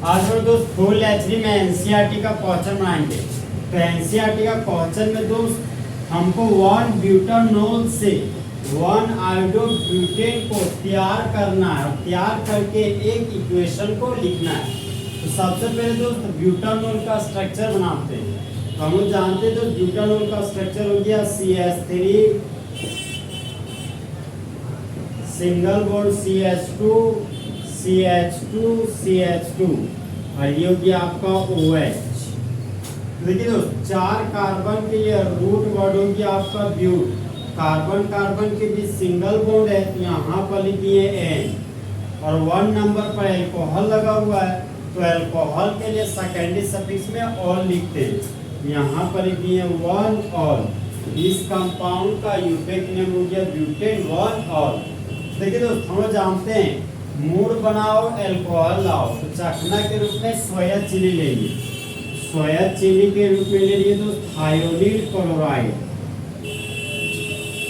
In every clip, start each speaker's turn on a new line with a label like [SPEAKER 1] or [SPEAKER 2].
[SPEAKER 1] आज हम दोस्त फुल एचडी में एनसीईआरटी का क्वेश्चन बनाएंगे। तो एनसीईआरटी का क्वेश्चन में दोस्त हमको 1 ब्यूटानोल से 1 आयोडोब्यूटेन को तैयार करना है और तैयार करके एक इक्वेशन को लिखना है। तो सबसे पहले दोस्त ब्यूटानोल का स्ट्रक्चर बनाते हैं। तो हम लोग जानते हैं तो ब्यूटानोल का स्ट्रक्चर हो गया CH3 single bond CH2 CH2 CH2 और ये हो गया आपका OH। देखिए दोस्त 4 कार्बन के लिए रूट वर्ड हो गया आपका ब्यूट। कार्बन कार्बन के बीच सिंगल बॉन्ड है तो यहाँ पर लिखिए N और 1 नंबर पर अल्कोहल लगा हुआ है तो अल्कोहल के लिए सेकेंडरी सफिक्स में ऑल लिखते हैं। यहाँ पर लिखिए 1 ऑल। इस कंपाउंड का यूटेक नेम हो गया ब्यूटेन 1 ऑल। देखिए दोस्त हम लोग जानते हैं मूड बनाओ अल्कोहल लाओ तो चखना के रूप में सोया चिली लेंगे। सोया चिली के रूप में ले लिए दोस्त थायोनील क्लोराइड।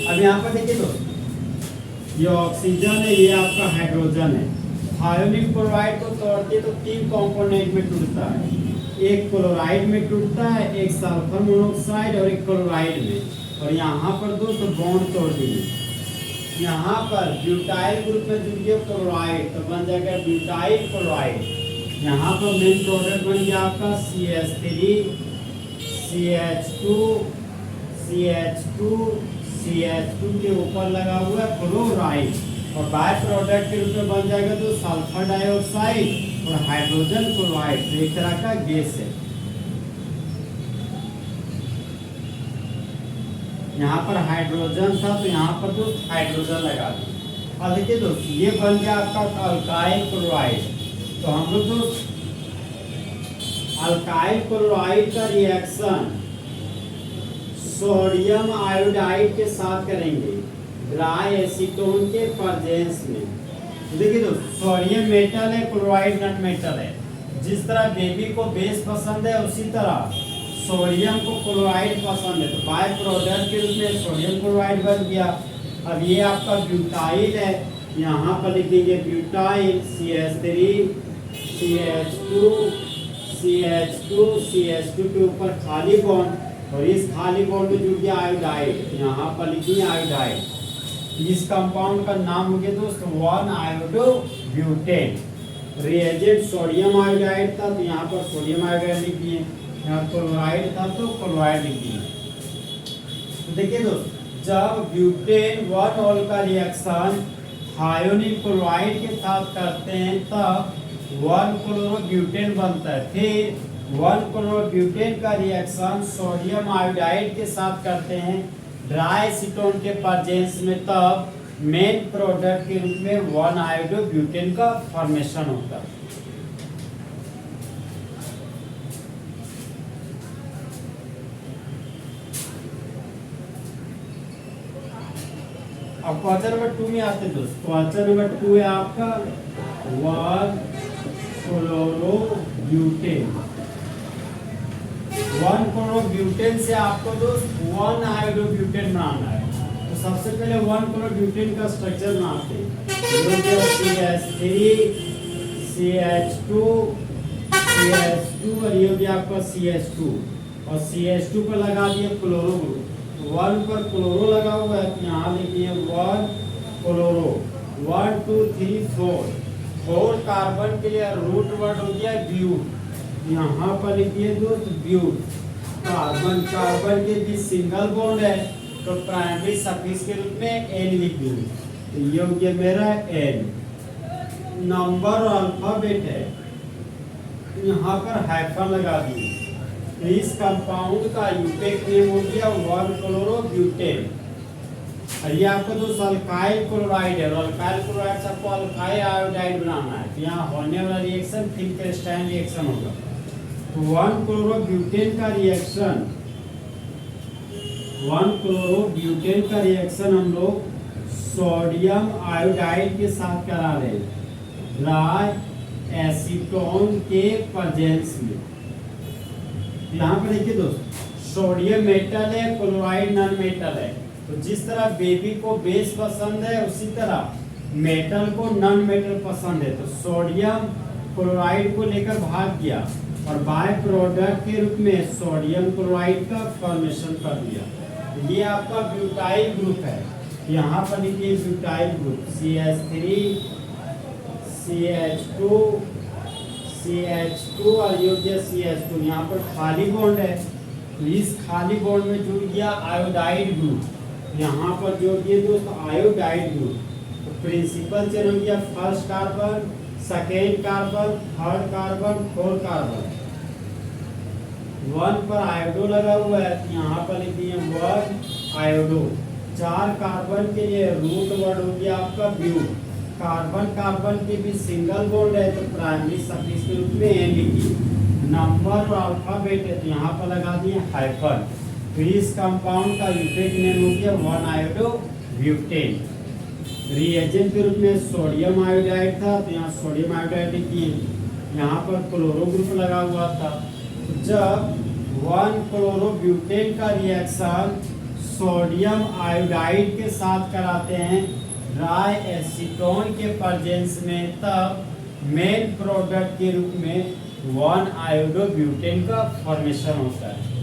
[SPEAKER 1] अब यहाँ पर देखिए दोस्त ये ऑक्सीजन है, ये आपका हाइड्रोजन है। थायोनील क्लोराइड को तोड़ते तो 3 कंपोनेंट में टूटता है। एक क्लोराइड में टूटता है, एक सल्फर मोनोऑक्साइड और एक क्लोराइड में। और यहाँ पर दोस्त बॉन्ड तोड़ दिए। यहाँ पर ब्यूटाइल ग्रुप में जुड़ गया क्लोराइड तो बन जाएगा ब्यूटाइल क्लोराइड। यहाँ पर मेन प्रोडक्ट बन गया आपका CH3 CH2 CH2 CH2 के ऊपर लगा हुआ है क्लोराइड और बाय प्रोडक्ट के रूप में बन जाएगा तो सल्फर डाइऑक्साइड और हाइड्रोजन क्लोराइड। तो एक तरह का गैस है। यहाँ पर हाइड्रोजन था तो यहाँ पर दोस्त हाइड्रोजन लगा दिया। और देखिए दोस्त ये बन गया आपका अल्काइल क्लोराइड। तो हम लोग दोस्त अल्काइल क्लोराइड का रिएक्शन सोडियम आयोडाइड के साथ करेंगे ड्राई एसीटोन के प्रेजेंस में। देखिए दोस्त सोडियम मेटल है, क्लोराइड नॉन मेटल है। जिस तरह बेबी को बेस पसंद है उसी तरह सोडियम को क्लोराइड पसंद है तो बाय प्रोडक्ट के रूप में सोडियम क्लोराइड बन गया। अब ये आपका ब्यूटाइल है, यहाँ पर लिखेंगे butyl CH3 CH2 CH2 CH2 के ऊपर खाली बॉन्ड और इस खाली बॉन्ड में जुड़ गया आयोडाइड। यहाँ पर लिखिए आयोडाइड। इस कंपाउंड का नाम हो गया दोस्त 1 आयोडोब्यूटेन। रिएजेंट सोडियम आयोडाइड था तो यहाँ पर सोडियम आयोडाइड लिखिए। यहाँ क्लोराइड था तो क्लोराइड लिखिए। तो देखिए दोस्त जब ब्यूटेन 1 ऑल का रिएक्शन थायोनील क्लोराइड के साथ करते हैं तब 1 क्लोरोब्यूटेन बनता है। फिर 1 क्लोरोब्यूटेन का रिएक्शन सोडियम आयोडाइड के साथ करते हैं ड्राई एसीटोन के प्रेजेंस में तब मेन प्रोडक्ट के रूप में 1 आयोडोब्यूटेन का फॉर्मेशन होता है। अब क्वेश्चन नंबर 2 में आते दोस्त। क्वेश्चन नंबर 2 है आपका 1 क्लोरोब्यूटेन। 1 क्लोरोब्यूटेन से आपको दोस्त 1 आयोडोब्यूटेन बनाना है। तो सबसे पहले 1 क्लोरोब्यूटेन का स्ट्रक्चर बनाते हैं। CH3 CH2 CH2 और ये हो गया आपका CH2 और CH2 पर लगा दिया क्लोरो ग्रुप। 1 पर क्लोरो लगा हुआ है यहाँ लिखिए 1 क्लोरो 1 2 3 4 कार्बन के लिए रूट वर्ड हो गया ब्यूट। यहाँ पर लिखिए दोस्त ब्यूट। कार्बन कार्बन के बीच सिंगल बॉन्ड है तो प्राइमरी सफिक्स के रूप में N लिख दूंगी। तो ये हो गया मेरा N। नंबर और अल्फाबेट है यहाँ पर हाइफन लगा दिए। इस कंपाउंड का यूटेक नेम हो गया 1 क्लोरोब्यूटेन। और ये आपको दोस्त अल्काइल क्लोराइड है और अल्काइल क्लोराइड से आपको अल्काइल आयोडाइड बनाना है। तो यहाँ होने वाला रिएक्शन फिल्टरस्टाइन रिएक्शन होगा। तो 1 क्लोरोब्यूटेन का रिएक्शन 1 क्लोरोब्यूटेन का रिएक्शन हम लोग सोडियम आयोडाइड के साथ करा रहे हैं ड्राई एसीटोन के प्रेजेंस में। यहाँ पर देखिए दोस्त सोडियम मेटल है, क्लोराइड नॉन मेटल है। तो जिस तरह बेबी को बेस पसंद है उसी तरह मेटल को नॉन मेटल पसंद है। तो सोडियम क्लोराइड को लेकर भाग गया और बाय प्रोडक्ट के रूप में सोडियम क्लोराइड का फॉर्मेशन कर दिया। ये आपका ब्यूटाइल ग्रुप है। यहाँ पर लिखिए butyl group CH3 CH2 CH2 और ये हो गया CH2। यहाँ पर खाली बॉन्ड है तो इस खाली बॉन्ड में जुड़ गया आयोडाइड ग्रुप। यहाँ पर जोड़ दिए दोस्त आयोडाइड ग्रुप। तो प्रिंसिपल चेन हो गया first carbon, second carbon, third carbon, fourth carbon. 1 पर आयोडो लगा हुआ है तो यहाँ पर लिख दिए 1 आयोडो। 4 कार्बन के लिए रूट वर्ड हो गया आपका ब्यूट। कार्बन कार्बन के भी सिंगल बॉन्ड है तो प्राइमरी सफिक्स के रूप में एन लिखिए। नंबर और अल्फाबेट है तो यहाँ पर लगा दिए हाइफन। फिर इस कंपाउंड का यूनिक नेम हो गया 1 आयोडो ब्यूटेन। रिएजेंट के रूप में सोडियम आयोडाइड था तो यहाँ सोडियम आयोडाइड लिखिए। यहाँ पर क्लोरो ग्रुप लगा हुआ था। जब 1 क्लोरोब्यूटेन का रिएक्शन सोडियम आयोडाइड के साथ कराते हैं ड्राई एसीटोन के प्रेजेंस में, तब मेन प्रोडक्ट के रूप में 1 आयोडोब्यूटेन का फॉर्मेशन होता है।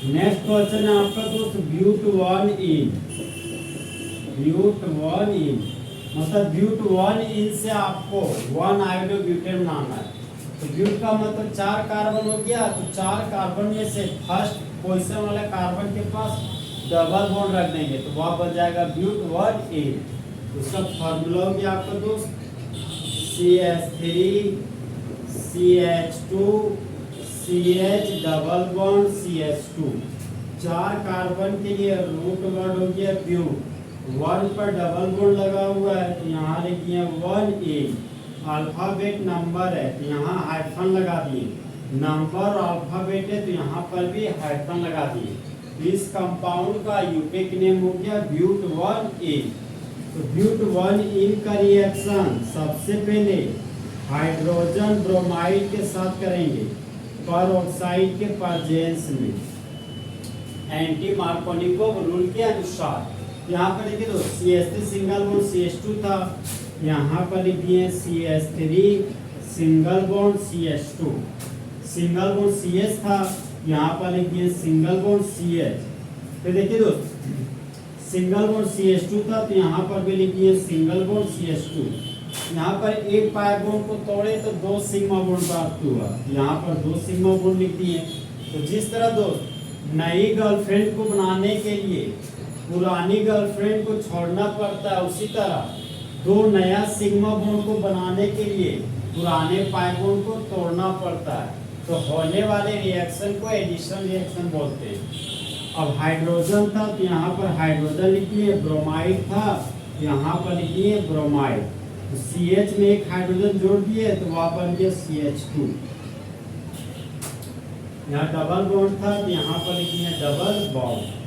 [SPEAKER 1] नेक्स्ट क्वेश्चन है आपका दोस्त ब्यूट 1 इन। ब्यूट 1 इन मतलब ब्यूट 1 इन से आपको 1 आयोडोब्यूटेन बनाना है। तो ब्यूट का मतलब 4 कार्बन हो गया तो 4 कार्बन में से फर्स्ट पोजीशन वाले कार्बन के पास डबल बॉन्ड रख देंगे तो वह बन जाएगा ब्यूट 1 इन। उसका फॉर्मूला हो गया आपका दोस्त CH3 CH2 CH double bond CH2। 4 carbon के लिए रूट वर्ड हो गया ब्यूट। 1 पर डबल बॉन्ड लगा हुआ है तो यहाँ लिखिए 1A। अल्फाबेट नंबर है तो यहाँ हाइफन लगा दिए। नंबर अल्फाबेट है तो यहाँ पर भी हाइफन लगा दिए। इस कंपाउंड का यूनिक नेम हो गया ब्यूट 1A। तो ब्यूट 1 इन का रिएक्शन सबसे पहले हाइड्रोजन ब्रोमाइड के साथ करेंगे पर ऑक्साइड के प्रेजेंस में एंटी मार्कोनिकोव रूल के अनुसार। यहाँ पर देखिए तो CH3 सिंगल बॉन्ड CH2 था, यहाँ पर लिख दिए CH3 single bond CH2। Single bond CH था, यहाँ पर लिख दिए सिंगल बॉन्ड CH। फिर देखिए दोस्त सिंगल बॉन्ड CH2 था तो यहाँ पर भी लिख दिए सिंगल बॉन्ड CH2। यहाँ पर एक पाई बॉन्ड को तोड़े तो 2 सिग्मा बॉन्ड प्राप्त हुआ, यहाँ पर 2 सिग्मा बॉन्ड लिख दिए। तो जिस तरह दोस्त नई गर्लफ्रेंड को बनाने के लिए पुरानी गर्लफ्रेंड को छोड़ना पड़ता है, उसी तरह 2 नया सिग्मा बॉन्ड को बनाने के लिए पुराने पाई बॉन्ड को तोड़ना पड़ता है। तो होने वाले रिएक्शन को एडिशन रिएक्शन बोलते हैं। अब हाइड्रोजन था तो यहाँ पर हाइड्रोजन लिखिए। ब्रोमाइड था यहाँ पर लिखिए ब्रोमाइड। तो CH में एक हाइड्रोजन जोड़ दिए तो वहाँ पर लिखिए CH2। यहाँ डबल बॉन्ड था तो यहाँ पर लिखिए डबल बॉन्ड।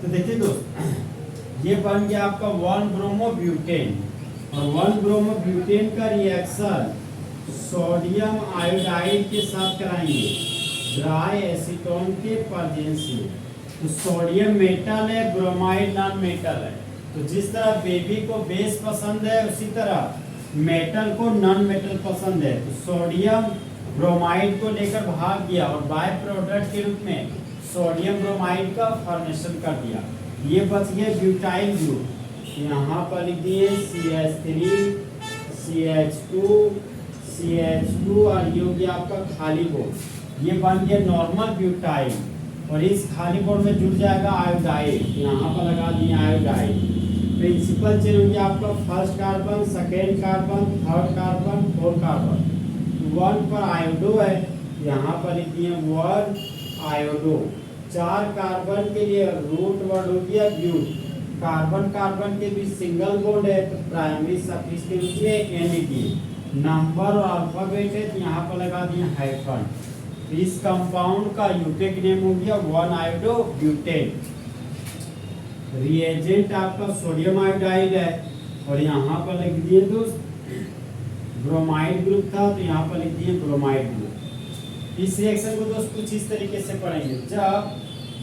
[SPEAKER 1] तो देखिए दोस्त ये बन गया आपका 1 ब्रोमोब्यूटेन। और 1 ब्रोमोब्यूटेन का रिएक्शन सोडियम आयोडाइड के साथ कराएंगे ड्राई एसीटोन के प्रेजेंस में। तो सोडियम मेटल है, ब्रोमाइड नॉन मेटल है। तो जिस तरह बेबी को बेस पसंद है उसी तरह मेटल को नॉन मेटल पसंद है। तो सोडियम ब्रोमाइड को लेकर भाग गया और बाय प्रोडक्ट के रूप में सोडियम ब्रोमाइड का फॉर्मेशन कर दिया। ये बच गए ब्यूटाइल ग्रुप। यहाँ पर लिख दिए CH3 CH2 CH2 और ये हो गया आपका खाली बोर्ड। ये बन गया नॉर्मल ब्यूटाइल और इस खाली बोर्ड में जुड़ जाएगा आयोडाइड। यहाँ पर लगा दिए आयोडाइड। प्रिंसिपल चेन हो गया आपका first carbon, second carbon, third carbon, fourth carbon. 1 पर आयोडो है, यहाँ पर लिख दिए 1 आयोडो। 4 कार्बन के लिए रूट वर्ड हो गया ब्यूट। कार्बन कार्बन के भी सिंगल बॉन्ड है तो प्राइमरी सफिक्स के रूप में एन लिखिए। नंबर और अल्फाबेट है तो यहाँ पर लगा दिए हाइफन। इस कंपाउंड का यूनिक नेम हो गया 1 आयोडो ब्यूटेन। रिएजेंट आपका सोडियम आयोडाइड है और यहाँ पर लिख दिए दोस्त ब्रोमाइड ग्रुप था तो यहाँ पर लिख दिए ब्रोमाइड ग्रुप। इस रिएक्शन को दोस्त कुछ इस तरीके से पढ़ेंगे। जब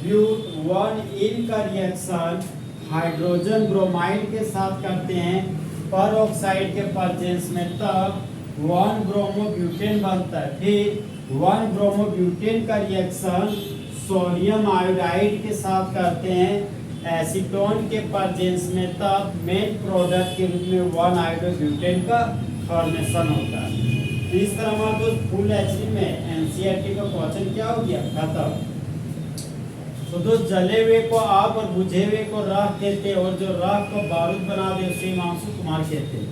[SPEAKER 1] ब्यूट 1 का रिएक्शन हाइड्रोजन ब्रोमाइड के साथ करते हैं पर ऑक्साइड के प्रेजेंस में, तब 1 ब्रोमोब्यूटेन बनता है। फिर 1 ब्रोमोब्यूटेन का रिएक्शन सोडियम आयोडाइड के साथ करते हैं एसीटोन के प्रेजेंस में, तब मेन प्रोडक्ट के रूप में 1 आयोडोब्यूटेन का फॉर्मेशन होता है। तो इस तरह हमारे दोस्त फुल एचडी में एनसीईआरटी का क्वेश्चन क्या हो गया, खत्म। तो दोस्त जले हुए को आग और बुझे हुए को राख कहते हैं, और जो राख को बारूद बना दे उसे हिमांशु कुमार कहते हैं।